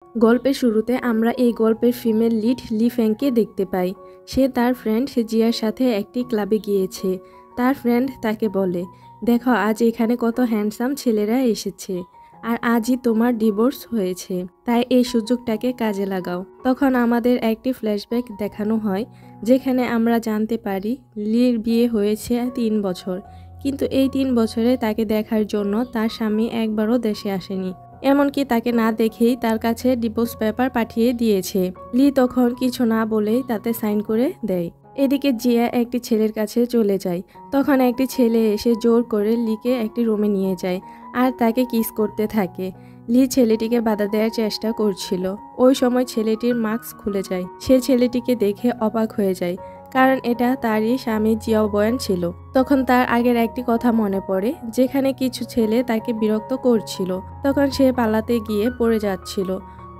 গল্পের শুরুতে আমরা এই গল্পের ফিমেল লিড লি ফ্যাংকে দেখতে পাই। সে তার ফ্রেন্ড জিয়ার সাথে একটি ক্লাবে গিয়েছে। তার ফ্রেন্ড তাকে বলে, দেখো আজ এখানে কত হ্যান্ডসাম ছেলেরা এসেছে, আর আজই তোমার ডিভোর্স হয়েছে, তাই এই সুযোগটাকে কাজে লাগাও। তখন আমাদের একটি ফ্ল্যাশব্যাক দেখানো হয়, যেখানে আমরা জানতে পারি লির বিয়ে হয়েছে 3 বছর, কিন্তু এই 3 বছরে তাকে দেখার জন্য তার স্বামী একবারও দেশে আসেনি। এমনকি তাকে না দেখেই তার কাছে ডিভোর্স পেপার পাঠিয়ে দিয়েছে। লি তখন কিছু না বলেই তাতে সাইন করে দেয়। এদিকে জিয়া একটি ছেলের কাছে চলে যায়। তখন একটি ছেলে এসে জোর করে লিকে একটি রুমে নিয়ে যায় আর তাকে কিস করতে থাকে। লি ছেলেটিকে বাধা দেওয়ার চেষ্টা করছিল। ওই সময় ছেলেটির মাস্ক খুলে যায়। সে ছেলেটিকে দেখে অবাক হয়ে যায়, কারণ এটা তারই স্বামী জিয়াও বয়ান ছিল। তখন তার আগের একটি কথা মনে পড়ে, যেখানে কিছু ছেলে তাকে বিরক্ত করছিল। তখন সে পালাতে গিয়ে পড়ে যাচ্ছিল।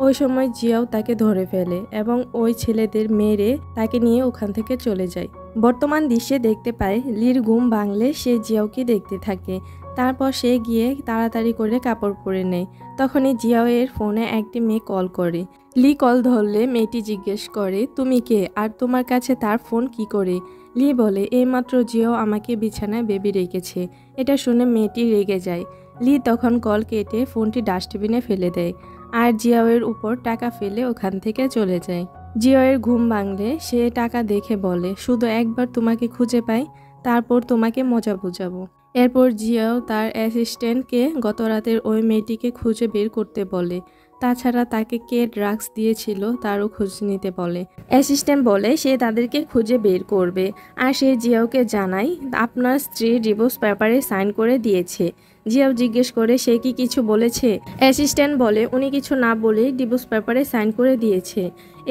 ওই সময় জিয়াও তাকে ধরে ফেলে এবং ওই ছেলেদের মেরে তাকে নিয়ে ওখান থেকে চলে যায়। বর্তমান দৃশ্যে দেখতে পায় লির ঘুম ভাঙলে সে জিয়াওকে দেখতে থাকে। তারপর সে গিয়ে তাড়াতাড়ি করে কাপড় পরে নেয়। তখনই জিয়াও এর ফোনে একটি মেয়ে কল করে। লি কল ধরলে মেয়েটি জিজ্ঞেস করে, তুমি কে আর তোমার কাছে তার ফোন কি করে? লি বলে, এইমাত্র জিয়াও আমাকে বিছানায় বেবি রেখেছে। এটা শুনে মেয়েটি রেগে যায়। লি তখন কল কেটে ফোনটি ডাস্টবিনে ফেলে দেয় আর জিয়াওয়ের উপর টাকা ফেলে ওখান থেকে চলে যায়। জিয়াওয়ের ঘুম ভাঙলে সে টাকা দেখে বলে, শুধু একবার তোমাকে খুঁজে পাই, তারপর তোমাকে মজা বুঝাবো। এরপর জিয়াও তার অ্যাসিস্ট্যান্টকে গত রাতের ওই মেয়েটিকে খুঁজে বের করতে বলে। তাছাড়া তাকে কে ড্রাগস দিয়েছিল তারও খোঁজ নিতে বলে। অ্যাসিস্ট্যান্ট বলে সে তাদেরকে খুঁজে বের করবে, আর সে জিয়াওকে জানায় আপনার স্ত্রী ডিভোর্স পেপারে সাইন করে দিয়েছে। জিয়াও জিজ্ঞেস করে সে কি কিছু বলেছে। অ্যাসিস্ট্যান্ট বলে উনি কিছু না বলেই ডিভোর্স পেপারে সাইন করে দিয়েছে।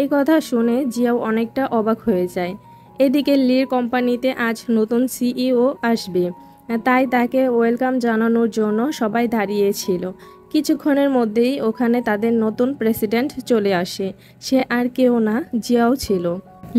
এই কথা শুনে জিয়াও অনেকটা অবাক হয়ে যায়। এদিকে লির কোম্পানিতে আজ নতুন সিইও আসবে, তাই তাকে ওয়েলকাম জানানোর জন্য সবাই দাঁড়িয়েছিল। কিছুক্ষণের মধ্যেই ওখানে তাদের নতুন প্রেসিডেন্ট চলে আসে। সে আর কেউ না, জিয়াও ছিল।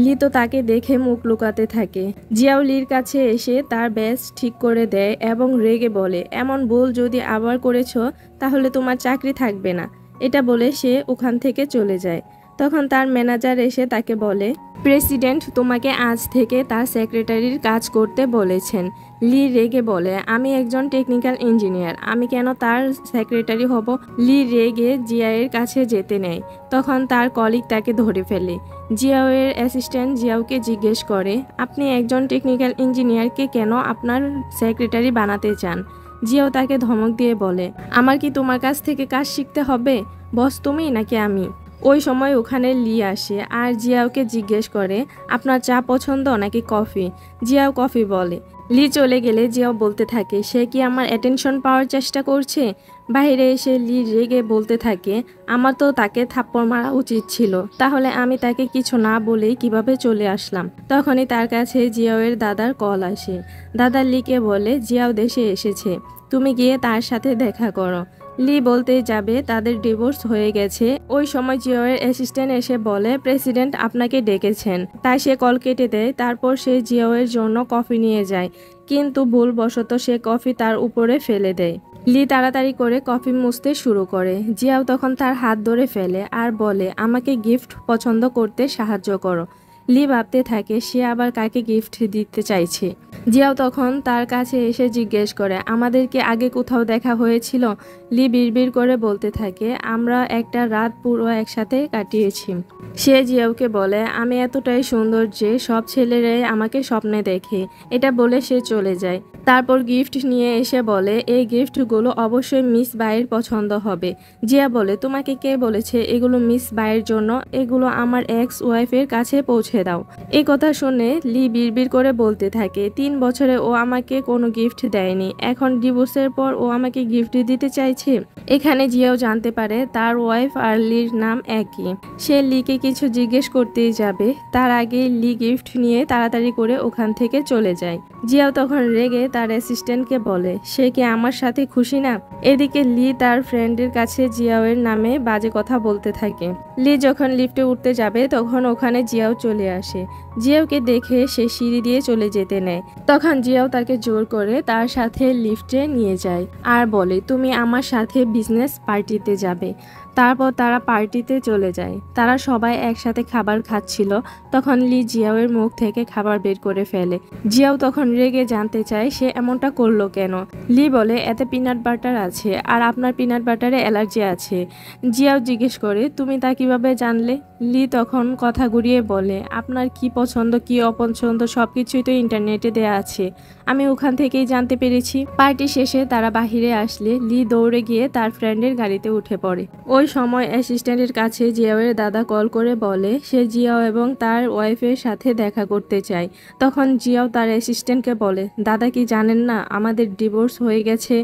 লি তো তাকে দেখে মুখ লুকাতে থাকে। জিয়াও লির কাছে এসে তার ব্যাজ ঠিক করে দেয় এবং রেগে বলে, এমন ভুল যদি আবার করেছো তাহলে তোমার চাকরি থাকবে না। এটা বলে সে ওখান থেকে চলে যায়। তখন তার ম্যানেজার এসে তাকে বলে, প্রেসিডেন্ট তোমাকে আজ থেকে তার সেক্রেটারির কাজ করতে বলেছেন। লি রেগে বলে, আমি একজন টেকনিক্যাল ইঞ্জিনিয়ার, আমি কেন তার সেক্রেটারি হব? লি রেগে জিয়াওয়ের কাছে যেতে নেয়। তখন তার কলিগ তাকে ধরে ফেলে। জিয়াওয়ের অ্যাসিস্ট্যান্ট জিয়াওকে জিজ্ঞেস করে, আপনি একজন টেকনিক্যাল ইঞ্জিনিয়ারকে কেন আপনার সেক্রেটারি বানাতে চান? জিয়াও তাকে ধমক দিয়ে বলে, আমার কি তোমার কাছ থেকে কাজ শিখতে হবে? বস তুমি নাকি আমি? ওই সময় ওখানে লি আসে আর জিয়াওকে জিজ্ঞেস করে, আপনার চা পছন্দ নাকি কফি? জিয়াও কফি বলে। লি চলে গেলে জিয়াও বলতে থাকে, সে কি আমার অ্যাটেনশন পাওয়ার চেষ্টা করছে? বাইরে এসে লি রেগে বলতে থাকে, আমার তো তাকে থাপ্পড় মারা উচিত ছিল, তাহলে আমি তাকে কিছু না বলেই কিভাবে চলে আসলাম। তখনই তার কাছে জিয়াওয়ের দাদার কল আসে। দাদা লিকে বলে, জিয়াও দেশে এসেছে, তুমি গিয়ে তার সাথে দেখা করো। লি বলতে যাবে তাদের ডিভোর্স হয়ে গেছে। ওই সময় জিয়াওয়ের অ্যাসিস্ট্যান্ট এসে বলে, প্রেসিডেন্ট আপনাকে ডেকেছেন। তাই সে কল কেটে দেয়। তারপর সে জিয়াওয়ের জন্য কফি নিয়ে যায়, কিন্তু ভুলবশত সে কফি তার উপরে ফেলে দেয়। লি তাড়াতাড়ি করে কফি মুছতে শুরু করে। জিয়াও তখন তার হাত ধরে ফেলে আর বলে, আমাকে গিফট পছন্দ করতে সাহায্য করো। লি ভাবতে থাকে সে আবার কাকে গিফট দিতে চাইছে। জিয়াও তখন তার কাছে এসে জিজ্ঞেস করে, আমাদের কি আগে কোথাও দেখা হয়েছিল? লি বিড়বিড় করে বলতে থাকে, আমরা একটা রাত পুরো একসাথে কাটিয়েছি। সে জিয়াওকে বলে, আমি এতটাই সুন্দর যে সব ছেলেরাই আমাকে স্বপ্নে দেখে। এটা বলে সে চলে যায়। তারপর গিফট নিয়ে এসে বলে, এই গিফটগুলো অবশ্যই মিস বাইয়ের পছন্দ হবে। জিয়া বলে, তোমাকে কে বলেছে এগুলো মিস বাইয়ের জন্য? এগুলো আমার এক্স ওয়াইফের কাছে পৌঁছে দাও। এই কথা শুনে লি বিড়বিড় করে বলতে থাকে, 3 বছরে ও আমাকে কোনো গিফট দেয়নি, এখন ডিভোর্সের পর ও আমাকে গিফট দিতে চাইছে। এখানে জিয়াও জানতে পারে তার ওয়াইফ আর লির নাম একই। সে লিকে কিছু জিজ্ঞেস করতেই যাবে, তার আগে লি গিফট নিয়ে তাড়াতাড়ি করে ওখান থেকে চলে যায়। জিয়াও তখন রেগে তার অ্যাসিস্ট্যান্টকে বলে, সে কি আমার সাথে খুশি না? এদিকে লি তার ফ্রেন্ডের কাছে জিয়াওয়ের নামে বাজে কথা বলতে থাকে। লি যখন লিফটে উঠতে যাবে তখন ওখানে জিয়াও চলে আসে। জিয়াওকে দেখে সে সিঁড়ি দিয়ে চলে যেতে নেয়। তখন জিয়াও তাকে জোর করে তার সাথে লিফটে নিয়ে যায় আর বলে, তুমি আমার সাথে বিজনেস পার্টিতে যাবে। তারপর তারা পার্টিতে চলে যায়। তারা সবাই একসাথে খাবার খাচ্ছিল, তখন লি জিয়াওয়ের মুখ থেকে খাবার বের করে ফেলে। জিয়াও তখন রেগে জানতে চায় সে এমনটা করলো কেন। লি বলে এতে পিনাট বাটার আছে আর আপনার পিনাট বাটারে অ্যালার্জি আছে। জিয়াও জিজ্ঞেস করে তুমি তা কিভাবে জানলে। লি তখন কথা ঘুরিয়ে বলে আপনার কি পছন্দ কি অপছন্দ সবকিছুই তো ইন্টারনেটে দেয়া আছে, আমি ওখান থেকেই জানতে পেরেছি। পার্টি শেষে তারা বাহিরে আসলে লি দৌড়ে গিয়ে তার ফ্রেন্ডের গাড়িতে উঠে পড়ে। ওই সময় অ্যাসিস্ট্যান্টের কাছে জিয়াওয়ের দাদা কল করে বলে সে জিয়াও এবং তার ওয়াইফের সাথে দেখা করতে চায়। তখন জিয়াও তার অ্যাসিস্ট্যান্টকে বলে দাদা কি জানেন না আমাদের ডিভোর্স হয়ে গেছে,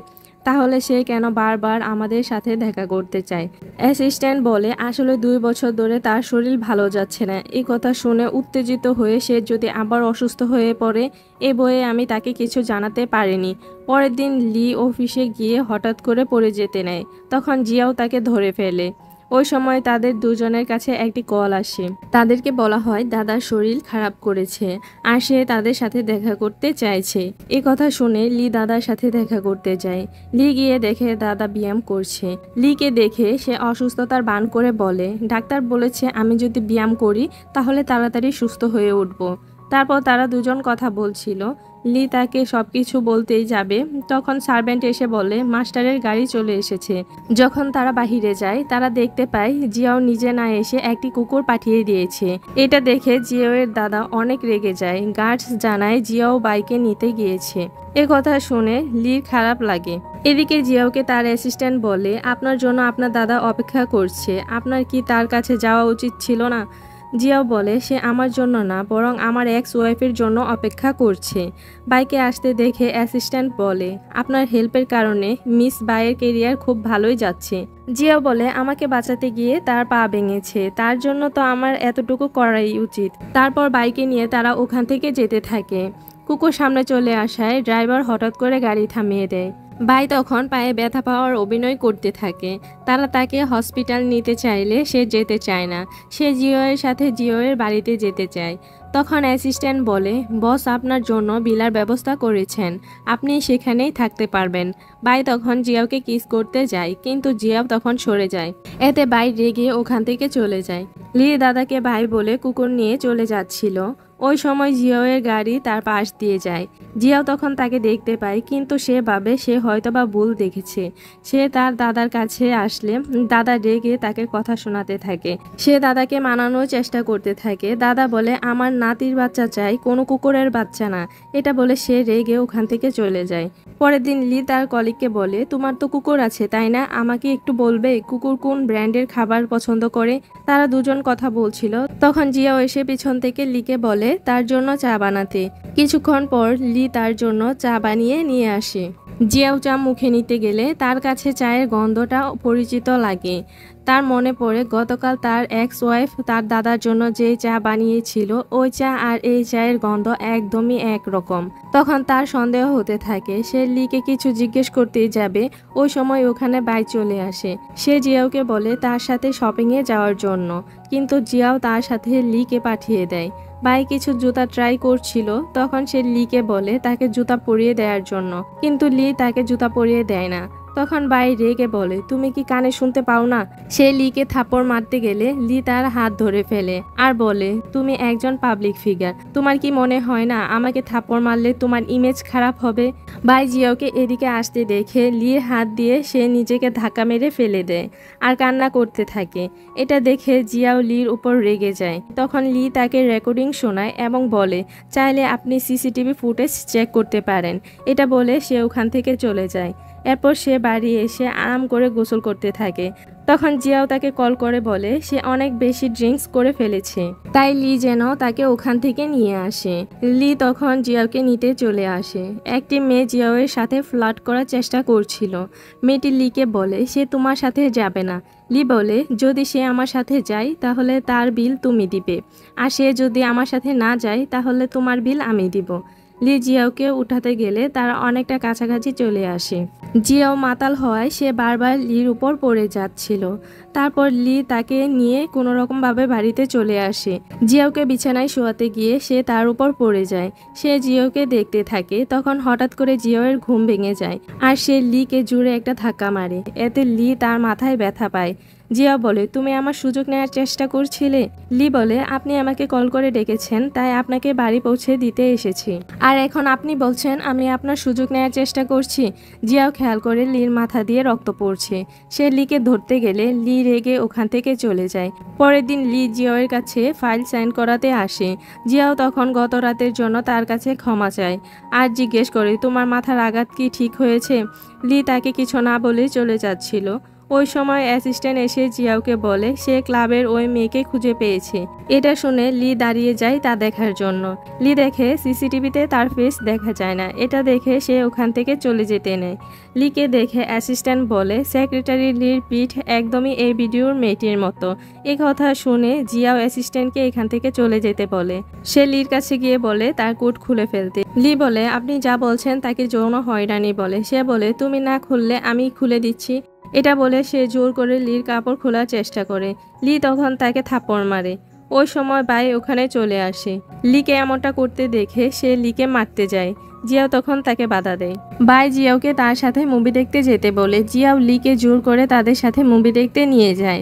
তাহলে সে কেন বারবার আমাদের সাথে দেখা করতে চায়। অ্যাসিস্ট্যান্ট বলে আসলে 2 বছর ধরে তার শরীর ভালো যাচ্ছে না। এই কথা শুনে উত্তেজিত হয়ে সে যদি আবার অসুস্থ হয়ে পড়ে এ বয়ে আমি তাকে কিছু জানাতে পারিনি। পরের দিন লি অফিসে গিয়ে হঠাৎ করে পড়ে যেতে নেয়, তখন জিয়াও তাকে ধরে ফেলে। ওই সময় তাদের দুজনের কাছে একটি কল আসে, তাদেরকে বলা হয় দাদার শরীর খারাপ করেছে আর সে তাদের সাথে দেখা করতে চাইছে। এ কথা শুনে লি দাদার সাথে দেখা করতে যায়। লি গিয়ে দেখে দাদা ব্যায়াম করছে। লিকে দেখে সে অসুস্থতার ভান করে বলে ডাক্তার বলেছে আমি যদি ব্যায়াম করি তাহলে তাড়াতাড়ি সুস্থ হয়ে উঠব। তারপর তারা দুজন কথা বলছিল। লি তাকে সবকিছু বলতেই যাবে, তখন সার্ভেন্ট এসে বলে মাস্টারের গাড়ি চলে এসেছে। যখন তারা বাহিরে যায় তারা দেখতে পায় জিয়াও নিজে না এসে একটি কুকুর পাঠিয়ে দিয়েছে। এটা দেখে জিয়াওয়ের দাদা অনেক রেগে যায়। গার্ডস জানায় জিয়াও বাইকে নিতে গিয়েছে। এ কথা শুনে লির খারাপ লাগে। এদিকে জিয়াওকে তার অ্যাসিস্ট্যান্ট বলে আপনার জন্য আপনার দাদা অপেক্ষা করছে, আপনার কি তার কাছে যাওয়া উচিত ছিল না। জিয়াও বলে সে আমার জন্য না বরং আমার এক্স ওয়াইফের জন্য অপেক্ষা করছে। বাইকে আসতে দেখে অ্যাসিস্ট্যান্ট বলে আপনার হেল্পের কারণে মিস বাইয়ের কেরিয়ার খুব ভালোই যাচ্ছে। জিয়াও বলে আমাকে বাঁচাতে গিয়ে তার পা ভেঙেছে, তার জন্য তো আমার এতটুকু করাই উচিত। তারপর বাইকে নিয়ে তারা ওখান থেকে যেতে থাকে। কুকুর সামনে চলে আসায় ড্রাইভার হঠাৎ করে গাড়ি থামিয়ে দেয়। ভাই তখন পায়ে ব্যথা পাওয়ার অভিনয় করতে থাকে। তারা তাকে হসপিটাল নিতে চাইলে সে যেতে চায় না, সে জিওয়ের সাথে জিওয়ের বাড়িতে যেতে চায়। তখন অ্যাসিস্ট্যান্ট বলে বস আপনার জন্য বিলার ব্যবস্থা করেছেন, আপনি সেখানেই থাকতে পারবেন। ভাই তখন জিয়াওকে কিস করতে যায় কিন্তু জিয়াও তখন সরে যায়। এতে ভাই রেগে ওখান থেকে চলে যায়। লি দাদাকে ভাই বলে কুকুর নিয়ে চলে যাচ্ছিল। ওই সময় জিয়াওয়ের গাড়ি তার পাশ দিয়ে যায়। জিয়াও তখন তাকে দেখতে পায় কিন্তু সে ভাবে সে হয়তোবা ভুল দেখেছে। সে তার দাদার কাছে আসলে দাদা রেগে তাকে কথা শোনাতে থাকে। সে দাদাকে মানানোর চেষ্টা করতে থাকে। দাদা বলে আমার নাতির বাচ্চা চাই, কোনো কুকুরের বাচ্চা না। এটা বলে সে রেগে ওখান থেকে চলে যায়। পরের দিন লি তার কলিগকে বলে তোমার তো কুকুর আছে তাই না, আমাকে একটু বলবে কুকুর কোন ব্র্যান্ডের খাবার পছন্দ করে। তারা দুজন কথা বলছিল, তখন জিয়াও এসে পিছন থেকে লিকে বলে তার জন্য চা বানাতে। কিছুক্ষণ পর লি তার জন্য চা বানিয়ে নিয়ে আসে। জিয়াও চা মুখে নিতে গেলে তার কাছে চায়ের গন্ধটা পরিচিত লাগে। তার মনে পড়ে গতকাল তার এক্স ওয়াইফ তার দাদার জন্য যে চা বানিয়েছিল ওই চা আর এই চায়ের গন্ধ একদমই একরকম। তখন তার সন্দেহ হতে থাকে। সে লিকে কিছু জিজ্ঞেস করতেই যাবে, ওই সময় ওখানে ভাই চলে আসে। সে জিয়াওকে বলে তার সাথে শপিংয়ে যাওয়ার জন্য, কিন্তু জিয়াও তার সাথে লিকে পাঠিয়ে দেয়। ভাই কিছু জুতা ট্রাই করছিল, তখন সে লিকে বলে তাকে জুতা পরিয়ে দেওয়ার জন্য, কিন্তু লি তাকে জুতা পরিয়ে দেয় না। তখন ভাই রেগে বলে তুমি কি কানে শুনতে পাও না। সে লিকে থাপ্পড় মারতে গেলে লি তার হাত ধরে ফেলে আর বলে তুমি একজন পাবলিক ফিগার, তোমার কি মনে হয় না আমাকে থাপ্পড় মারলে তোমার ইমেজ খারাপ হবে। ভাই জিয়াওকে এদিকে আসতে দেখে লির হাত দিয়ে সে নিজেকে ধাক্কা মেরে ফেলে দেয় আর কান্না করতে থাকে। এটা দেখে জিয়াও লির উপর রেগে যায়। তখন লি তাকে রেকর্ডিং শোনায় এবং বলে চাইলে আপনি সিসিটিভি ফুটেজ চেক করতে পারেন। এটা বলে সে ওখান থেকে চলে যায়। এরপর সে বাড়ি এসে আরাম করে গোসল করতে থাকে। তখন জিয়াও তাকে কল করে বলে সে অনেক বেশি ড্রিঙ্কস করে ফেলেছে, তাই লি যেন তাকে ওখান থেকে নিয়ে আসে। লি তখন জিয়াওকে নিতে চলে আসে। একটি মেয়ে জিয়াওয়ের সাথে ফ্লার্ট করার চেষ্টা করছিল। মেয়েটি লিকে বলে সে তোমার সাথে যাবে না। লি বলে যদি সে আমার সাথে যায় তাহলে তার বিল তুমি দিবে, আর সে যদি আমার সাথে না যায় তাহলে তোমার বিল আমি দিব। লি জিয়াওকে উঠাতে গেলে তারা অনেকটা কাছাকাছি চলে আসে। জিয়াও মাতাল হওয়ায় সে বারবার লির উপর পড়ে যাচ্ছিল। তারপর লি তাকে নিয়ে কোনো রকমভাবে বাড়িতে চলে আসে। জিয়াওকে বিছানায় শোয়াতে গিয়ে সে তার উপর পড়ে যায়। সে জিয়াওকে দেখতে থাকে। তখন হঠাৎ করে জিয়াওয়ের ঘুম ভেঙে যায় আর সে লিকে জুড়ে একটা ধাক্কা মারে। এতে লি তার মাথায় ব্যথা পায়। জিয়া বলে, তুমি আমার সুযোগ নেওয়ার চেষ্টা করছিলে। লি বলে, আপনি আমাকে কল করে ডেকেছেন, তাই আপনাকে বাড়ি পৌঁছে দিতে এসেছি, আর এখন আপনি বলছেন আমি আপনার সুযোগ নেওয়ার চেষ্টা করছি। জিয়াও খেয়াল করে লির মাথা দিয়ে রক্ত পড়ছে। সে লিকে ধরতে গেলে লি রেগে ওখান থেকে চলে যায়। পরের দিন লি জিয়াওয়ের কাছে ফাইল সাইন করাতে আসে। জিয়াও তখন গত রাতের জন্য তার কাছে ক্ষমা চায় আর জিজ্ঞেস করে, তোমার মাথার আঘাত কি ঠিক হয়েছে? লি তাকে কিছু না বলে চলে যাচ্ছিল। ওই সময় অ্যাসিস্ট্যান্ট এসে জিয়াওকে বলে সে ক্লাবের ওই মেয়েকে খুঁজে পেয়েছে। এটা শুনে লি দাঁড়িয়ে যায় তা দেখার জন্য। লি দেখে সিসিটিভিতে তার ফেস দেখা যায় না। এটা দেখে সে ওখান থেকে চলে যেতে নেয়। লিকে দেখে অ্যাসিস্ট্যান্ট বলে, সেক্রেটারি লির পিঠ একদমই এই ভিডিওর মেয়েটির মতো। এই কথা শুনে জিয়াও অ্যাসিস্ট্যান্টকে এখান থেকে চলে যেতে বলে। সে লির কাছে গিয়ে বলে তার কোট খুলে ফেলতে। লি বলে, আপনি যা বলছেন তাকে যৌন হয়রানি বলে। সে বলে, তুমি না খুললে আমি খুলে দিচ্ছি। এটা বলে সে জোর করে লির কাপড় খোলার চেষ্টা করে। লি তখন তাকে থাপ্পড় মারে। ওই সময় বাই ওখানে চলে আসে। লিকে এমনটা করতে দেখে সে লিকে মারতে যায়। জিয়াও তখন তাকে বাধা দেয়। বাই জিয়াওকে তার সাথে মুভি দেখতে যেতে বলে। জিয়াও লিকে জোর করে তাদের সাথে মুভি দেখতে নিয়ে যায়।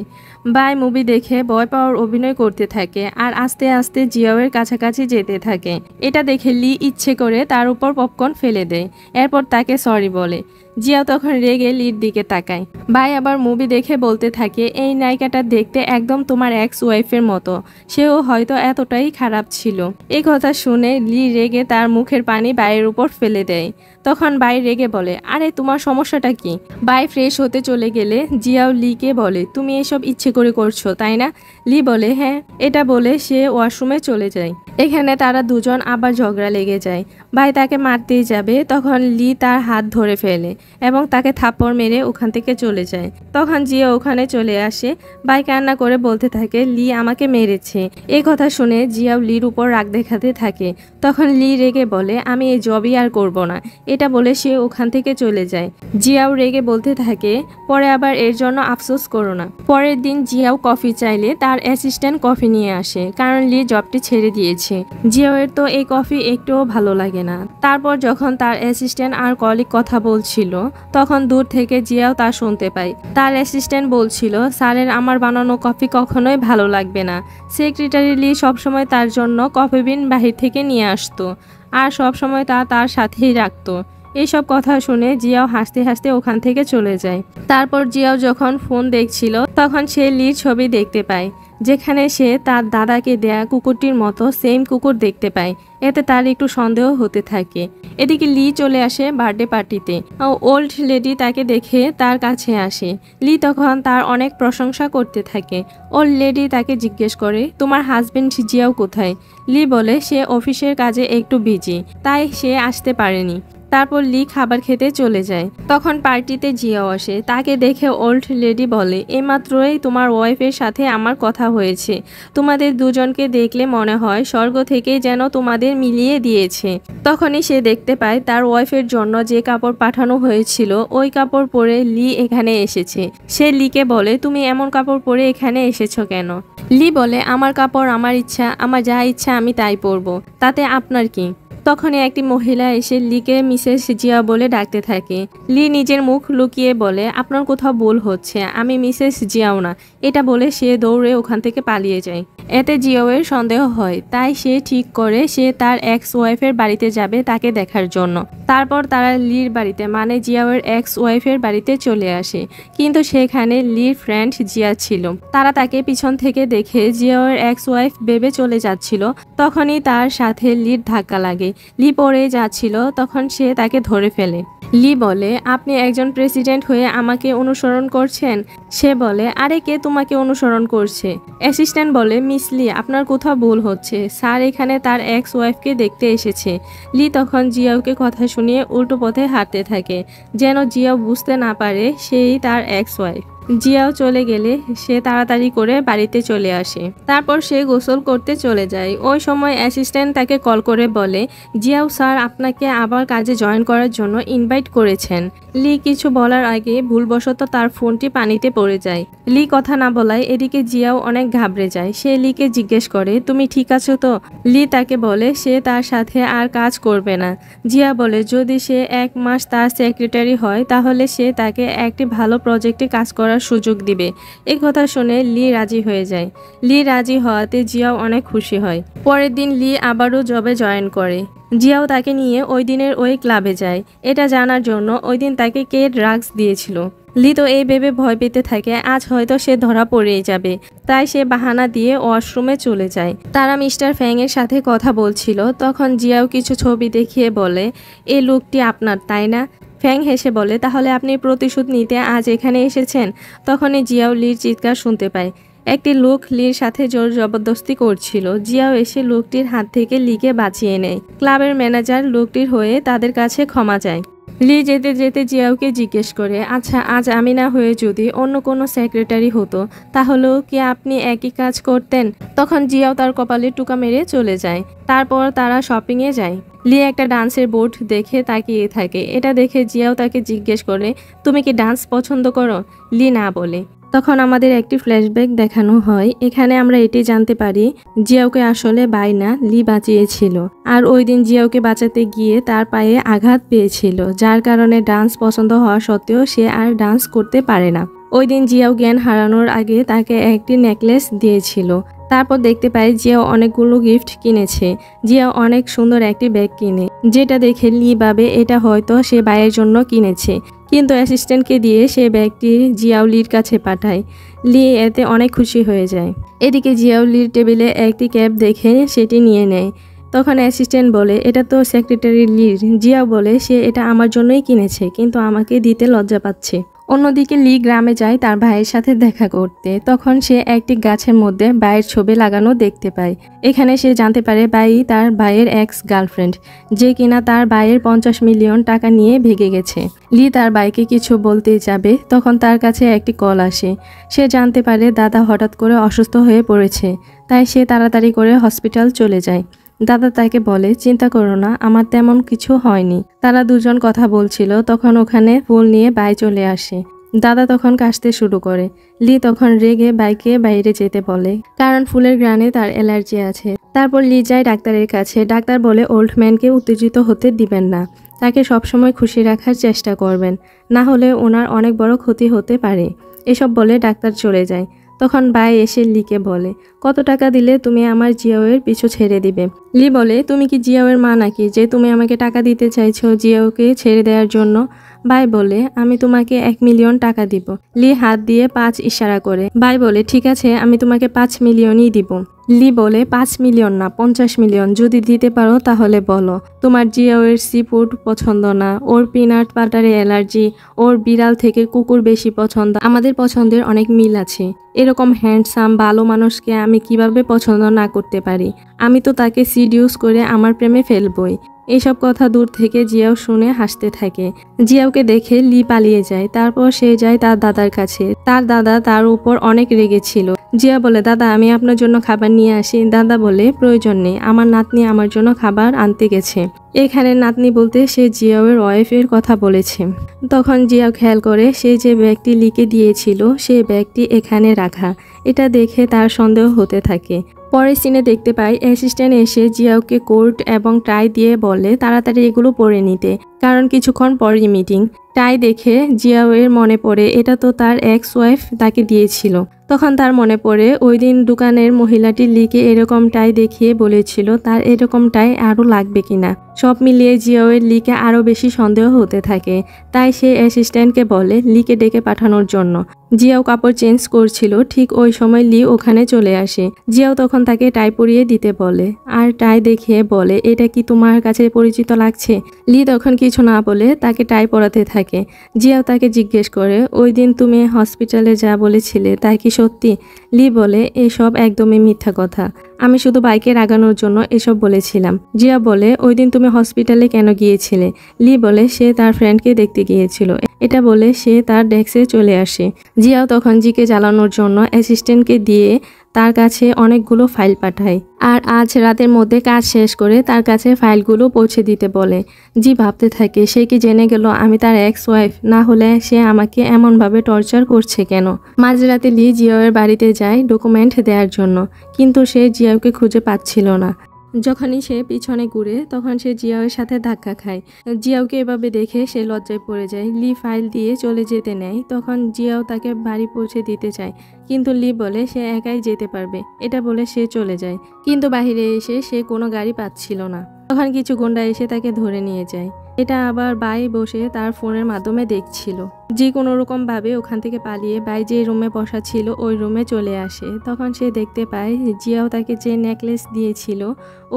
বাই মুভি দেখে ভয় পাওয়ার অভিনয় করতে থাকে আর আস্তে আস্তে জিয়াওয়ের কাছাকাছি যেতে থাকে। এটা দেখে লি ইচ্ছে করে তার উপর পপকর্ন ফেলে দেয়। এরপর তাকে সরি বলে। জিয়াও তখন রেগে লির দিকে তাকায়। বাই আবার মুভি দেখে বলতে থাকে, এই নায়িকাটা দেখতে একদম তোমার এক্স ওয়াইফের মতো, সেও হয়তো এতটাই খারাপ ছিল। এই কথা শুনে লি রেগে তার মুখের পানি বাইরের উপর ফেলে দেয়। তখন বাই রেগে বলে, আরে তোমার সমস্যাটা কি? বাই ফ্রেশ হতে চলে গেলে জিয়াও লিকে বলে, তুমি এসব ইচ্ছে করে করছো তাই না? লি বলে, হ্যাঁ। এটা বলে সে ওয়াশরুমে চলে যায়। এখানে তারা দুজন আবার ঝগড়া লেগে যায়। বাই তাকে মারতেই যাবে, তখন লি তার হাত ধরে ফেলে এবং তাকে থাপ্পড় মেরে ওখান থেকে চলে যায়। তখন জিয়া ওখানে চলে আসে। বাই কান্না করে বলতে থাকে, লি আমাকে মেরেছে। এই কথা শুনে জিয়াও লির উপর রাগ দেখাতে থাকে। তখন লি রেগে বলে, আমি এই জবই আর করব না। এটা বলে সে ওখান থেকে চলে যায়। জিয়াও রেগে বলতে থাকে, পরে আবার এর জন্য আফসোস করো না। পরের দিন জিয়াও কফি চাইলে তার অ্যাসিস্ট্যান্ট কফি নিয়ে আসে, কারণ লি জবটি ছেড়ে দিয়েছে। জিয়াওয়ের তো এই কফি একটুও ভালো লাগে না। তারপর যখন তার অ্যাসিস্ট্যান্ট আর কলিগ কথা বলছিল, তখন দূর থেকে জিয়াও তা শুনতে পায়। তার অ্যাসিস্ট্যান্ট বলছিল, স্যারের আমার বানানো কফি কখনোই ভালো লাগবে না। সেক্রেটারি লি সবসময় তার জন্য কফি বিন বাহির থেকে নিয়ে আসতো আর সবসময় তা তার সাথেই রাখতো। এইসব কথা শুনে জিয়াও হাসতে হাসতে ওখান থেকে চলে যায়। তারপর জিয়াও যখন ফোন দেখছিল, তখন সে লির ছবি দেখতে পায়, যেখানে সে তার দাদাকে দেয়া কুকুরটির মতো সেম কুকুর দেখতে পায়। এতে তার একটু সন্দেহ হতে থাকে। এদিকে লি চলে আসে বার্থডে পার্টিতে। ওল্ড লেডি তাকে দেখে তার কাছে আসে। লি তখন তার অনেক প্রশংসা করতে থাকে। ওল্ড লেডি তাকে জিজ্ঞেস করে, তোমার হাজবেন্ড জিয়াও কোথায়? লি বলে, সে অফিসের কাজে একটু বিজি, তাই সে আসতে পারেনি। তারপর লি খাবার খেতে চলে যায়। তখন পার্টিতে জিয়াও আসে। তাকে দেখে ওল্ড লেডি বলে, এইমাত্রই তোমার ওয়াইফের সাথে আমার কথা হয়েছে। তোমাদের দুজনকে দেখলে মনে হয় স্বর্গ থেকে যেন তোমাদের মিলিয়ে দিয়েছে। তখনই সে দেখতে পায় তার ওয়াইফের জন্য যে কাপড় পাঠানো হয়েছিল ওই কাপড় পরে লি এখানে এসেছে। সে লিকে বলে, তুমি এমন কাপড় পরে এখানে এসেছো কেন? লি বলে, আমার কাপড় আমার ইচ্ছা, আমার যা ইচ্ছা আমি তাই পরবো, তাতে আপনার কি? তখনই একটি মহিলা এসে লিকে মিসেস জিয়া বলে ডাকতে থাকে। লি নিজের মুখ লুকিয়ে বলে, আপনার কোথাও ভুল হচ্ছে, আমি মিসেস জিয়াও না। এটা বলে সে দৌড়ে ওখান থেকে পালিয়ে যায়। এতে জিয়াওয়ের সন্দেহ হয়, তাই সে ঠিক করে সে তার এক্স ওয়াইফের বাড়িতে যাবে তাকে দেখার জন্য। তারপর তারা লির বাড়িতে মানে জিয়াওয়ের এক্স ওয়াইফের বাড়িতে চলে আসে, কিন্তু সেখানে লির ফ্রেন্ড জিয়া ছিল। তারা তাকে পিছন থেকে দেখে জিয়াওয়ের এক্স ওয়াইফ ভেবে চলে যাচ্ছিল। তখনই তার সাথে লির ধাক্কা লাগে। লি পড়ে যাচ্ছিল, তখন সে তাকে ধরে ফেলে। লি বলে, আপনি একজন প্রেসিডেন্ট হয়ে আমাকে অনুসরণ করছেন? সে বলে, আরে কে তোমাকে অনুসরণ করছে? অ্যাসিস্ট্যান্ট বলে, মিস লি আপনার কোথাও ভুল হচ্ছে, স্যার এখানে তার এক্স ওয়াইফকে দেখতে এসেছে। লি তখন জিয়াওকে কথা শুনিয়ে উল্টো পথে হাঁটতে থাকে, যেন জিয়াও বুঝতে না পারে সেই তার এক্স ওয়াইফ। জিয়াও চলে গেলে সে তাড়াতাড়ি করে বাড়িতে চলে আসে। তারপর সে গোসল করতে চলে যায়। ওই সময় অ্যাসিস্ট্যান্ট তাকে কল করে বলে, জিয়াও স্যার আপনাকে আবার কাজে জয়েন করার জন্য ইনভাইট করেছেন। লি কিছু বলার আগে ভুলবশত তার ফোনটি পানিতে পড়ে যায়। লি কথা না বলায় এদিকে জিয়াও অনেক ঘাবড়ে যায়। সে লিকে জিজ্ঞেস করে, তুমি ঠিক আছো তো? লি তাকে বলে সে তার সাথে আর কাজ করবে না। জিয়া বলে, যদি সে 1 মাস তার সেক্রেটারি হয় তাহলে সে তাকে একটি ভালো প্রজেক্টে কাজ করার করার সুযোগ দিবে। এই কথা শুনে লি রাজি হয়ে যায়। লি রাজি হওয়াতে জিয়াও অনেক খুশি হয়। পরের দিন লি আবারও জবে জয়েন করে। জিয়াও তাকে নিয়ে ওই দিনের ওই ক্লাবে যায়, এটা জানার জন্য ওই দিন তাকে কে ড্রাগস দিয়েছিল। লি তো এই ভেবে ভয় পেতে থাকে আজ হয়তো সে ধরা পড়েই যাবে, তাই সে বাহানা দিয়ে ওয়াশরুমে চলে যায়। তারা মিস্টার ফ্যাং এর সাথে কথা বলছিল, তখন জিয়াও কিছু ছবি দেখিয়ে বলে, এই লোকটি আপনার তাই না? ফ্যাং হেসে বলে, তাহলে আপনি প্রতিশোধ নিতে আজ এখানে এসেছেন? তখনই জিয়াও লির চিৎকার শুনতে পায়। একটি লোক লির সাথে জোর জবরদস্তি করছিল। জিয়াও এসে লোকটির হাত থেকে লিকে বাঁচিয়ে নেয়। ক্লাবের ম্যানেজার লোকটির হয়ে তাদের কাছে ক্ষমা চায়। লি যেতে যেতে জিয়াওকে জিজ্ঞেস করে, আচ্ছা আজ আমি না হয়ে যদি অন্য কোনো সেক্রেটারি হতো তাহলেও কি আপনি একই কাজ করতেন? তখন জিয়াও তার কপালে টুকা মেরে চলে যায়। তারপর তারা শপিংয়ে যায়। লি একটা ডান্সের বোর্ড দেখে তাকিয়ে থাকে। এটা দেখে জিয়াও তাকে জিজ্ঞেস করে, তুমি কি ডান্স পছন্দ করো? লি না বলে। তখন আমাদের একটি ফ্ল্যাশব্যাক দেখানো হয়। এখানে আমরা এটি জানতে পারি জিয়াওকে আসলে বাইনা লি বাঁচিয়েছিল, আর ওই দিন জিয়াওকে বাঁচাতে গিয়ে তার পায়ে আঘাত পেয়েছিল, যার কারণে ডান্স পছন্দ হওয়া সত্ত্বেও সে আর ডান্স করতে পারে না। ওই দিন জিয়াও জ্ঞান হারানোর আগে তাকে একটি নেকলেস দিয়েছিল। তারপর দেখতে পাই জিয়াও অনেকগুলো গিফট কিনেছে। জিয়াও অনেক সুন্দর একটি ব্যাগ কিনে, যেটা দেখে লি ভাবে এটা হয়তো সে ভাইয়ের জন্য কিনেছে, কিন্তু অ্যাসিস্ট্যান্টকে দিয়ে সে ব্যাগটি জিয়াও লির কাছে পাঠায়। লি এতে অনেক খুশি হয়ে যায়। এদিকে জিয়াও লির টেবিলে একটি ক্যাপ দেখে সেটি নিয়ে নেয়। তখন অ্যাসিস্ট্যান্ট বলে, এটা তো সেক্রেটারি লির। জিয়াও বলে, সে এটা আমার জন্যই কিনেছে, কিন্তু আমাকে দিতে লজ্জা পাচ্ছে। অন্যদিকে লি গ্রামে যায় তার ভাইয়ের সাথে দেখা করতে। তখন সে একটি গাছের মধ্যে ভাইয়ের ছবি লাগানো দেখতে পায়। এখানে সে জানতে পারে ভাই তার ভাইয়ের এক্স গার্লফ্রেন্ড, যে কিনা তার ভাইয়ের 50 মিলিয়ন টাকা নিয়ে ভেগে গেছে। লি তার ভাইকে কিছু বলতে যাবে, তখন তার কাছে একটি কল আসে। সে জানতে পারে দাদা হঠাৎ করে অসুস্থ হয়ে পড়েছে, তাই সে তাড়াতাড়ি করে হসপিটাল চলে যায়। দাদা তাকে বলে, চিন্তা করো না, আমার তেমন কিছু হয়নি। তারা দুজন কথা বলছিল, তখন ওখানে ফুল নিয়ে ভাই চলে আসে। দাদা তখন কাশতে শুরু করে। লি তখন রেগে বাইকে বাইরে যেতে বলে, কারণ ফুলের ঘ্রাণে তার অ্যালার্জি আছে। তারপর লি যায় ডাক্তারের কাছে। ডাক্তার বলে ওল্ড ম্যানকে উত্তেজিত হতে দিবেন না, তাকে সবসময় খুশি রাখার চেষ্টা করবেন, না হলে ওনার অনেক বড় ক্ষতি হতে পারে। এসব বলে ডাক্তার চলে যায়। তখন ভাই এসে লিকে বলে, কত টাকা দিলে তুমি আমার জিয়াওয়ের পিছু ছেড়ে দিবে? লি বলে, তুমি কি জিয়াওয়ের মা নাকি যে তুমি আমাকে টাকা দিতে চাইছো জিয়াওকে ছেড়ে দেওয়ার জন্য? ভাই বলে, আমি তোমাকে 1 মিলিয়ন টাকা দিব। লি হাত দিয়ে 5 ইশারা করে। ভাই বলে, ঠিক আছে, আমি তোমাকে 5 মিলিয়নই দিব। লি বলে, 5 মিলিয়ন না, 50 মিলিয়ন যদি দিতে পারো তাহলে বলো। তোমার জিয়াওয়ের সি ফুড পছন্দ না, ওর পিনাট বাটারে অ্যালার্জি, ওর বিড়াল থেকে কুকুর বেশি পছন্দ, আমাদের পছন্দের অনেক মিল আছে। এরকম হ্যান্ডসাম ভালো মানুষকে আমি কিভাবে পছন্দ না করতে পারি? আমি তো তাকে সিডিউস করে আমার প্রেমে ফেলবই। এইসব কথা দূর থেকে জিয়াও শুনে হাসতে থাকে। জিয়াওকে দেখে লি পালিয়ে যায়। তারপর সে যায় তার দাদার কাছে। তার দাদা তার উপর অনেক রেগেছিল। জিয়া বলে, দাদা আমি আপনার জন্য খাবার নিয়ে আসি। দাদা বলে, প্রয়োজন নেই, আমার নাতনি আমার জন্য খাবার আনতে গেছে। এখানে নাতনি বলতে সে জিয়াওয়ের ওয়াইফের কথা বলেছে। তখন জিয়াও খেয়াল করে সে যে ব্যাগটি লিকে দিয়েছিল সেই ব্যাগটি এখানে রাখা। এটা দেখে তার সন্দেহ হতে থাকে। পরের সিনে দেখতে পাই অ্যাসিস্ট্যান্ট এসে জিয়াওকে কোট এবং টাই দিয়ে বলে তাড়াতাড়ি এগুলো পরে নিতে, কারণ কিছুক্ষণ পরই মিটিং। টাই দেখে জিয়াওয়ের মনে পড়ে এটা তো তার এক্স ওয়াইফ তাকে দিয়েছিল। তখন তার মনে পড়ে ওই দিন দোকানের মহিলাটি লিকে এরকম টাই দেখিয়ে বলেছিল তার এরকম টাই আরও লাগবে কিনা। সব মিলিয়ে জিয়াওয়ের লিকে আরও বেশি সন্দেহ হতে থাকে। তাই সে অ্যাসিস্ট্যান্টকে বলে লিকে ডেকে পাঠানোর জন্য। জিয়াও কাপড় চেঞ্জ করছিল, ঠিক ওই সময় লি ওখানে চলে আসে। জিয়াও তখন তাকে টাই পরিয়ে দিতে বলে আর টাই দেখিয়ে বলে, এটা কি তোমার কাছে পরিচিত লাগছে? লি তখন কিছু না বলে তাকে টাই পরাতে থাকে। জিয়াও তাকে জিজ্ঞেস করে, ওই দিন তুমি হসপিটালে যা বলেছিলে তাই কি সত্যি? লি বলে, এসব একদমই মিথ্যা কথা, আমি শুধু বাইকে রাগানোর জন্য এসব বলেছিলাম। জিয়া বলে, ওই দিন তুমি হসপিটালে কেন গিয়েছিলে? লি বলে, সে তার ফ্রেন্ডকে দেখতে গিয়েছিল। এটা বলে সে তার ডেস্কে চলে আসে। জিয়াও তখন জিকে জ্বালানোর জন্য অ্যাসিস্ট্যান্টকে দিয়ে তার কাছে অনেকগুলো ফাইল পাঠায় আর আজ রাতের মধ্যে কাজ শেষ করে তার কাছে ফাইলগুলো পৌঁছে দিতে বলে। জি ভাবতে থাকে সে কি জেনে গেল আমি তার এক্স ওয়াইফ, না হলে সে আমাকে এমনভাবে টর্চার করছে কেন? মাঝরাতে লি জিয়াওয়ের বাড়িতে যায় ডকুমেন্ট দেওয়ার জন্য, কিন্তু সে জিয়াওকে খুঁজে পাচ্ছিল না। যখনই সে পিছনে ঘুরে তখন সে জিয়াওয়ের সাথে ধাক্কা খায়। জিয়াওকে এভাবে দেখে সে লজ্জায় পড়ে যায়। লি ফাইল দিয়ে চলে যেতে নেয়। তখন জিয়াও তাকে বাড়ি পৌঁছে দিতে চায়, কিন্তু লি বলে সে একাই যেতে পারবে। এটা বলে সে চলে যায়, কিন্তু বাহিরে এসে সে কোনো গাড়ি পাচ্ছিল না। তখন কিছু গুন্ডা এসে তাকে ধরে নিয়ে যায়। এটা আবার বাই বসে তার ফোনের মাধ্যমে দেখছিল। যে কোনো রকম ভাবে ওখান থেকে পালিয়ে বাই যে রুমে বসা ছিল ওই রুমে চলে আসে। তখন সে দেখতে পায় জিয়াও তাকে যে নেকলেস দিয়েছিল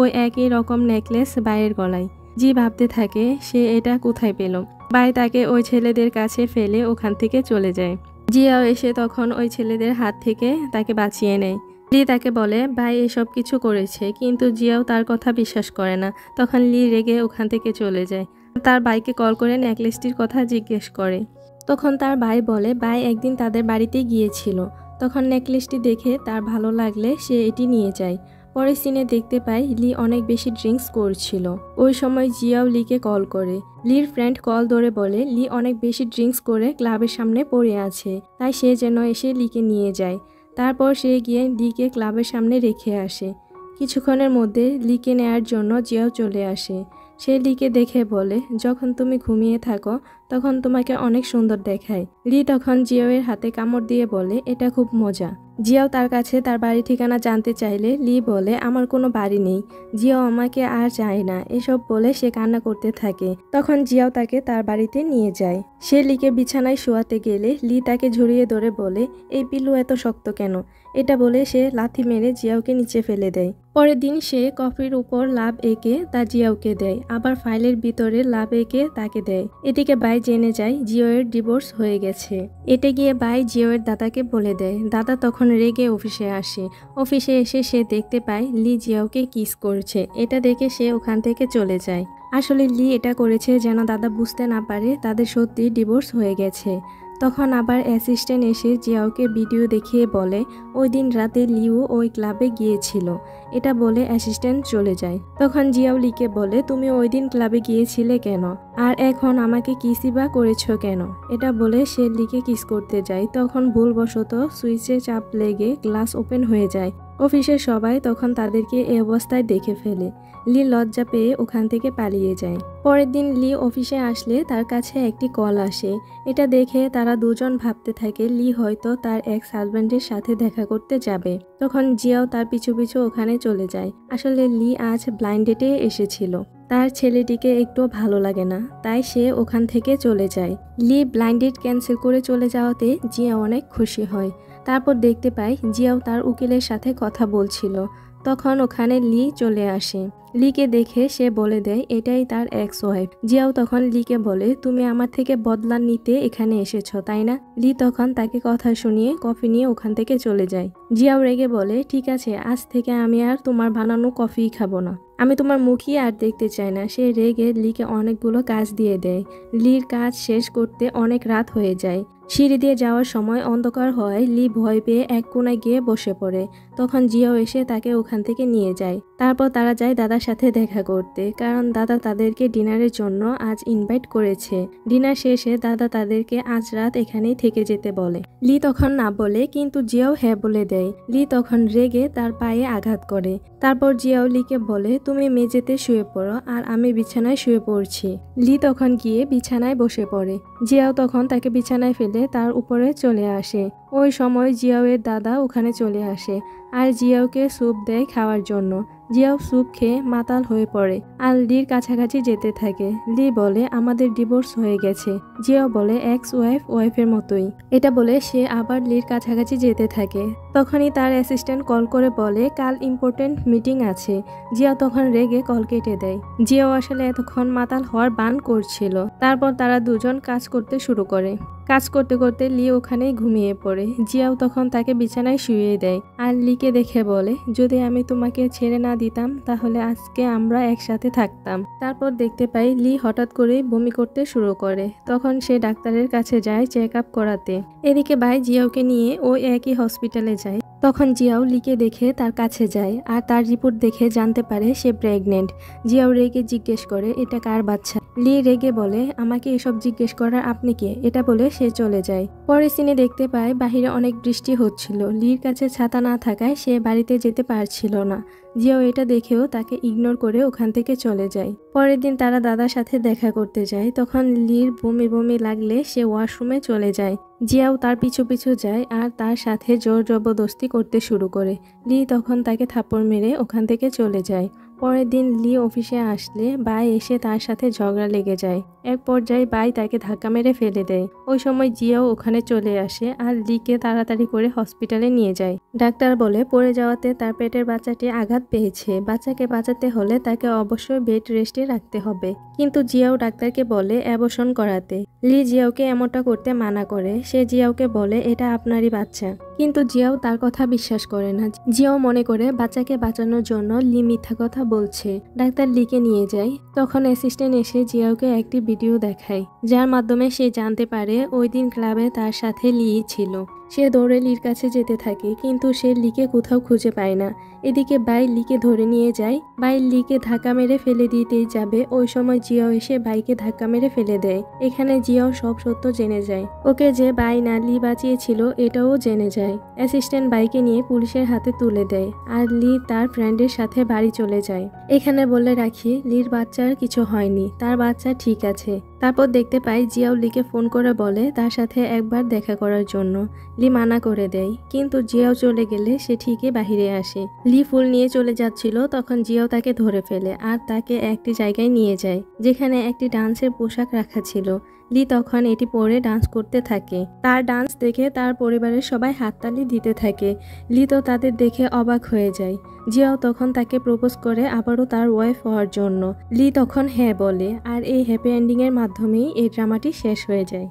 ওই একই রকম নেকলেস বাইয়ের গলায়। জি ভাবতে থাকে সে এটা কোথায় পেল। বাই তাকে ওই ছেলেদের কাছে ফেলে ওখান থেকে চলে যায়। জিয়াও এসে তখন ওই ছেলেদের হাত থেকে তাকে বাঁচিয়ে নেয়। লি তাকে বলে ভাই এসব কিছু করেছে, কিন্তু জিয়াও তার কথা বিশ্বাস করে না। তখন লি রেগে ওখান থেকে চলে যায়। তার ভাইকে কল করে নেকলেসটির কথা জিজ্ঞেস করে। তখন তার ভাই বলে ভাই একদিন তাদের বাড়িতে গিয়েছিল, তখন নেকলেসটি দেখে তার ভালো লাগলে সে এটি নিয়ে যায়। পরের সিনে দেখতে পাই লি অনেক বেশি ড্রিঙ্কস করছিল। ওই সময় জিয়াও লিকে কল করে। লির ফ্রেন্ড কল ধরে বলে লি অনেক বেশি ড্রিঙ্কস করে ক্লাবের সামনে পড়ে আছে, তাই সে যেন এসে লিকে নিয়ে যায়। তারপর সে গিয়ে লিকে ক্লাবের সামনে রেখে আসে। কিছুক্ষণের মধ্যে লিকে নেয়ার জন্য জিয়াও চলে আসে। সে লিকে দেখে বলে যখন তুমি ঘুমিয়ে থাকো তখন তোমাকে অনেক সুন্দর দেখায়। লি তখন জিয়াওয়ের হাতে কামড় দিয়ে বলে এটা খুব মজা। জিয়াও তার কাছে তার বাড়ি ঠিকানা জানতে চাইলে লি বলে আমার কোনো বাড়ি নেই, জিয়াও আমাকে আর চায় না। এসব বলে সে কান্না করতে থাকে। তখন জিয়াও তাকে তার বাড়িতে নিয়ে যায়। সে লিকে বিছানায় শোয়াতে গেলে লি তাকে ঝরিয়ে ধরে বলে এই পিলু এত শক্ত কেন। এটা বলে সে লাথি মেরে জিয়াওকে নিচে ফেলে দেয়। পরের দিন সে কফির উপর লাভ এঁকে তা জিয়াওকে দেয়, আবার ফাইলের ভিতরে লাভ এঁকে তাকে দেয়। এদিকে বাই জেনে যায় জিয়াওয়ের ডিভোর্স হয়ে গেছে। এতে গিয়ে বাই জিয়াওয়ের দাদাকে বলে দেয়। দাদা তখন রেগে অফিসে আসে। অফিসে এসে সে দেখতে পায় লি জিয়াওকে কিস করছে। এটা দেখে সে ওখান থেকে চলে যায়। আসলে লি এটা করেছে যেন দাদা বুঝতে না পারে তাদের সত্যি ডিভোর্স হয়ে গেছে। তখন আবার অ্যাসিস্ট্যান্ট এসে জিয়াওকে ভিডিও দেখিয়ে বলে ওই দিন রাতে লিও ওই ক্লাবে গিয়েছিল। এটা বলে অ্যাসিস্ট্যান্ট চলে যায়। তখন জিয়াও লিকে বলে তুমি ওই দিন ক্লাবে গিয়েছিলে কেন, আর এখন আমাকে কিসই বা করেছো কেন। এটা বলে সে লিকে কিস করতে যায়। তখন ভুলবশত সুইচে চাপ লেগে গ্লাস ওপেন হয়ে যায়। অফিসের সবাই তখন তাদেরকে এই অবস্থায় দেখে ফেলে। লি লজ্জা পেয়ে ওখান থেকে পালিয়ে যায়। পরের দিন লি অফিসে আসলে তার কাছে একটি কল আসে। এটা দেখে তারা দুজন ভাবতে থাকে লি হয়তো তার এক্স হাজব্যান্ডের সাথে দেখা করতে যাবে। তখন জিয়াও তার পিছু পিছু ওখানে চলে যায়। আসলে লি আজ ব্লাইন্ড ডেটে এসেছিল। তার ছেলেটিকে একটু ভালো লাগে না, তাই সে ওখান থেকে চলে যায়। লি ব্লাইন্ড ডেট ক্যান্সেল করে চলে যাওয়াতে জিয়া অনেক খুশি হয়। তারপর দেখতে পাই জিয়াও তার উকিলের সাথে কথা বলছিল। তখন ওখানে লি চলে আসে। লিকে দেখে সে বলে দেয় এটাই তার এক্স ওয়াইফ। জিয়াও তখন লিকে বলে তুমি আমার থেকে বদলা নিতে এখানে এসেছো তাই না। লি তখন তাকে কথা শুনিয়ে কফি নিয়ে ওখান থেকে চলে যায়। জিয়াও রেগে বলে ঠিক আছে, আজ থেকে আমি আর তোমার বানানো কফি খাবো না, আমি তোমার মুখই আর দেখতে চাই না। সে রেগে লিকে অনেকগুলো কাজ দিয়ে দেয়। লির কাজ শেষ করতে অনেক রাত হয়ে যায়। সিঁড়ি দিয়ে যাওয়ার সময় অন্ধকার হয়। লি ভয় পেয়ে এক কোণায় গিয়ে বসে পড়ে। তখন জিয়াও এসে তাকে ওখান থেকে নিয়ে যায়। তারপর তারা যায় দাদার সাথে দেখা করতে, কারণ দাদা তাদেরকে ডিনারের জন্য আজ ইনভাইট করেছে। ডিনার শেষে দাদা তাদেরকে আজ রাত এখানেই থেকে যেতে বলে। লি তখন না বলে, কিন্তু জিয়াও হ্যাঁ বলে দেয়। লি তখন রেগে তার পায়ে আঘাত করে। তারপর জিয়াও লিকে বলে তুমি মেঝেতে শুয়ে পড়ো আর আমি বিছানায় শুয়ে পড়ছি। লি তখন গিয়ে বিছানায় বসে পড়ে। জিয়াও তখন তাকে বিছানায় ফেলে তার উপরে চলে আসে। ওই সময় জিয়াওয়ের দাদা ওখানে চলে আসে আর জিয়াওকে স্যুপ দেয় খাওয়ার জন্য। জিয়াও স্যুপ খেয়ে মাতাল হয়ে পড়ে আর লির কাছাকাছি যেতে থাকে। লি বলে আমাদের ডিভোর্স হয়ে গেছে। জিয়াও বলে এক্স ওয়াইফের মতোই। এটা বলে সে আবার লির কাছাকাছি যেতে থাকে। তখনই তার অ্যাসিস্ট্যান্ট কল করে বলে কাল ইম্পর্টেন্ট মিটিং আছে। জিয়াও তখন রেগে কল কেটে দেয়। জিয়াও আসলে এতক্ষণ মাতাল হওয়ার বান করছিল। তারপর তারা দুজন কাজ করতে শুরু করে। কাজ করতে করতে লি ওখানেই ঘুমিয়ে পড়ে। জিয়াও তখন তাকে বিছানায় শুইয়ে দেয় আর লিকে দেখে বলে যদি আমি তোমাকে ছেড়ে না দিতাম তাহলে আজকে আমরা একসাথে থাকতাম। তারপর দেখতে পাই লি হঠাৎ করেই বমি করতে শুরু করে। তখন সে ডাক্তারের কাছে যায় চেক আপ করাতে। এদিকে ভাই জিয়াওকে নিয়ে ওই একই হসপিটালে যায়। তখন জিয়াও লিকে দেখে তার কাছে যায় আর তার রিপোর্ট দেখে জানতে পারে সে প্রেগনেন্ট। জিয়াও রেগে জিজ্ঞেস করে এটা কার বাচ্চা। লি রেগে বলে আমাকে এসব জিজ্ঞেস করার আপনি কে, এটা বলে সে চলে যায়। পরে সিনে দেখতে পায় বাহিরে অনেক বৃষ্টি হচ্ছিল, লির কাছে ছাতা না থাকায় সে বাড়িতে যেতে পারছিল না। জিয়াও এটা দেখেও তাকে ইগনোর করে ওখান থেকে চলে যায়। পরের দিন তারা দাদার সাথে দেখা করতে যায়, তখন লির বমি বমি লাগলে সে ওয়াশরুমে চলে যায়। জিয়াও তার পিছু পিছু যায় আর তার সাথে জোর জবরদস্তি করতে শুরু করে। লি তখন তাকে থাপ্পড় মেরে ওখান থেকে চলে যায়। পরের দিন লি অফিসে আসলে বাই এসে তার সাথে ঝগড়া লেগে যায়। এক পর্যায়ে বাই তাকে ধাক্কা মেরে ফেলে দেয়। ওই সময় জিয়াও ওখানে চলে আসে আর লিকে তাড়াতাড়ি করে হসপিটালে নিয়ে যায়। ডাক্তার বলে পড়ে যাওয়াতে তার পেটের বাচ্চাটি আঘাত পেয়েছে, বাচ্চাকে বাঁচাতে হলে তাকে অবশ্যই বেড রেস্টে রাখতে হবে। কিন্তু জিয়াও ডাক্তারকে বলে অ্যাবর্শন করাতে। লি জিয়াওকে এমনটা করতে মানা করে। সে জিয়াওকে বলে এটা আপনারই বাচ্চা, কিন্তু জিয়াও তার কথা বিশ্বাস করে না। জিয়াও মনে করে বাচ্চাকে বাঁচানোর জন্য লি মিথ্যা কথা বলছে। ডাক্তার লিকে নিয়ে যায়। তখন অ্যাসিস্ট্যান্ট এসে জিয়াওকে একটি ভিডিও দেখায়, যার মাধ্যমে সে জানতে পারে ওই দিন ক্লাবে তার সাথে লি ছিল। সে দৌড়ে লির কাছে যেতে থাকে, কিন্তু সে লিকে কোথাও খুঁজে পায় না। এদিকে বাই লিকে ধরে নিয়ে যায়। বাই লিকে ধাক্কা মেরে ফেলে দিতেই যাবে, ওই সময় জিয়াও এসে বাইকে ধাক্কা মেরে ফেলে দেয়। এখানে জিয়াও সব সত্য জেনে যায়। ওকে যে বাই না লি বাঁচিয়েছিল এটাও জেনে যায়। অ্যাসিস্ট্যান্ট বাইকে নিয়ে পুলিশের হাতে তুলে দেয় আর লি তার ফ্রেন্ডের সাথে বাড়ি চলে যায়। এখানে বলে রাখি লির বাচ্চার কিছু হয়নি, তার বাচ্চা ঠিক আছে। তারপর দেখতে পাই জিয়াও লিকে ফোন করে বলে তার সাথে একবার দেখা করার জন্য। লি মানা করে দেয়, কিন্তু জিয়াও চলে গেলে সে ঠিকই বাহিরে আসে। লি ফুল নিয়ে চলে যাচ্ছিল, তখন জিয়াও তাকে ধরে ফেলে আর তাকে একটি জায়গায় নিয়ে যায় যেখানে একটি ডান্সের পোশাক রাখা ছিল। লি তখন এটি পরে ডান্স করতে থাকে। তার ডান্স দেখে তার পরিবারের সবাই হাততালি দিতে থাকে। লি তো তাদের দেখে অবাক হয়ে যায়। জিয়াও তখন তাকে প্রপোজ করে আবারও তার ওয়াইফ হওয়ার জন্য। লি তখন হ্যাঁ বলে আর এই হ্যাপি এন্ডিং এর মাধ্যমেই এই ড্রামাটি শেষ হয়ে যায়।